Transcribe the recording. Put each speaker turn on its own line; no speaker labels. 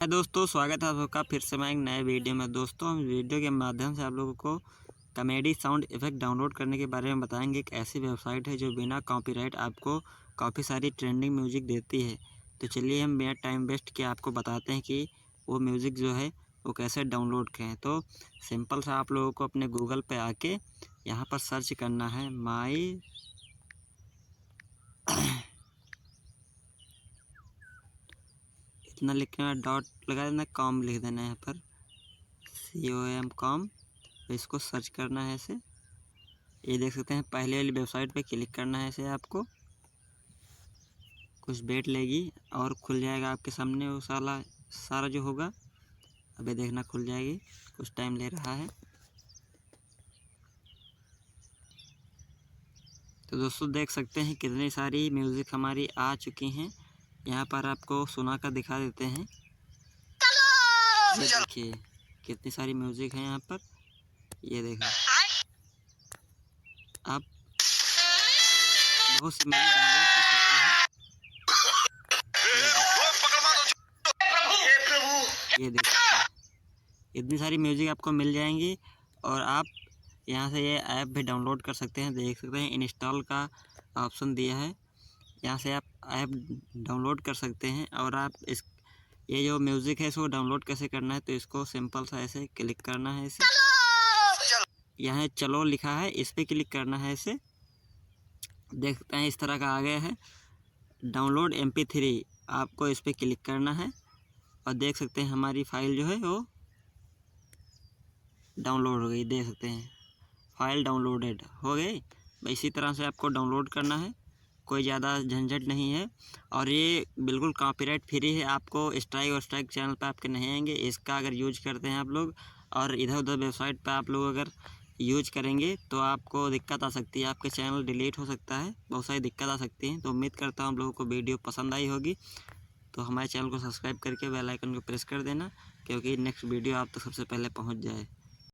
दोस्तों, स्वागत है आप सबका फिर से मैं एक नए वीडियो में। दोस्तों, हम वीडियो के माध्यम से आप लोगों को कॉमेडी साउंड इफ़ेक्ट डाउनलोड करने के बारे में बताएंगे। एक ऐसी वेबसाइट है जो बिना कॉपीराइट आपको काफ़ी सारी ट्रेंडिंग म्यूज़िक देती है। तो चलिए हम बिना टाइम वेस्ट किए आपको बताते हैं कि वो म्यूज़िक जो है वो कैसे डाउनलोड करें। तो सिंपल सा आप लोगों को अपने गूगल पे आके यहाँ पर सर्च करना है माई इतना लिखना है, डॉट लगा देना, कॉम लिख देना है यहाँ पर COM। तो इसको सर्च करना है ऐसे। ये देख सकते हैं पहले वाली वेबसाइट पे क्लिक करना है ऐसे। आपको कुछ वेट लेगी और खुल जाएगा आपके सामने वो सारा जो होगा। अबे देखना खुल जाएगी, कुछ टाइम ले रहा है। तो दोस्तों देख सकते हैं कितनी सारी म्यूज़िक हमारी आ चुकी हैं। यहाँ पर आपको सुना कर दिखा देते हैं। ये देखिए कितनी सारी म्यूज़िक है यहाँ पर। ये देखिए आप बहुत सी म्यूज़िक डाउनलोड कर सकते हैं। ये देख सकते हैं इतनी सारी म्यूज़िक आपको मिल जाएंगी और आप यहाँ से ये ऐप भी डाउनलोड कर सकते हैं। देख सकते हैं इंस्टॉल का ऑप्शन दिया है, यहाँ से आप ऐप डाउनलोड कर सकते हैं। और आप ये जो म्यूज़िक है इसको डाउनलोड कैसे करना है, तो इसको सिंपल सा ऐसे क्लिक करना है। इसे यहाँ चलो लिखा है, इस पर क्लिक करना है। इसे देख सकते हैं इस तरह का आ गया है डाउनलोड MP3। आपको इस पर क्लिक करना है और देख सकते हैं हमारी फ़ाइल जो है वो डाउनलोड हो गई। देख सकते हैं फ़ाइल डाउनलोडेड हो गई। इसी तरह से आपको डाउनलोड करना है, कोई ज़्यादा झंझट नहीं है। और ये बिल्कुल कॉपीराइट फ्री है, आपको स्ट्राइक और स्ट्राइक चैनल पे आपके नहीं आएंगे। इसका अगर यूज करते हैं आप लोग और इधर उधर वेबसाइट पे आप लोग अगर यूज करेंगे तो आपको दिक्कत आ सकती है, आपके चैनल डिलीट हो सकता है, बहुत सारी दिक्कत आ सकती है। तो उम्मीद करता हूँ आप लोगों को वीडियो पसंद आई होगी। तो हमारे चैनल को सब्सक्राइब करके बेल आइकन को प्रेस कर देना, क्योंकि नेक्स्ट वीडियो आप तक सबसे पहले पहुँच जाए।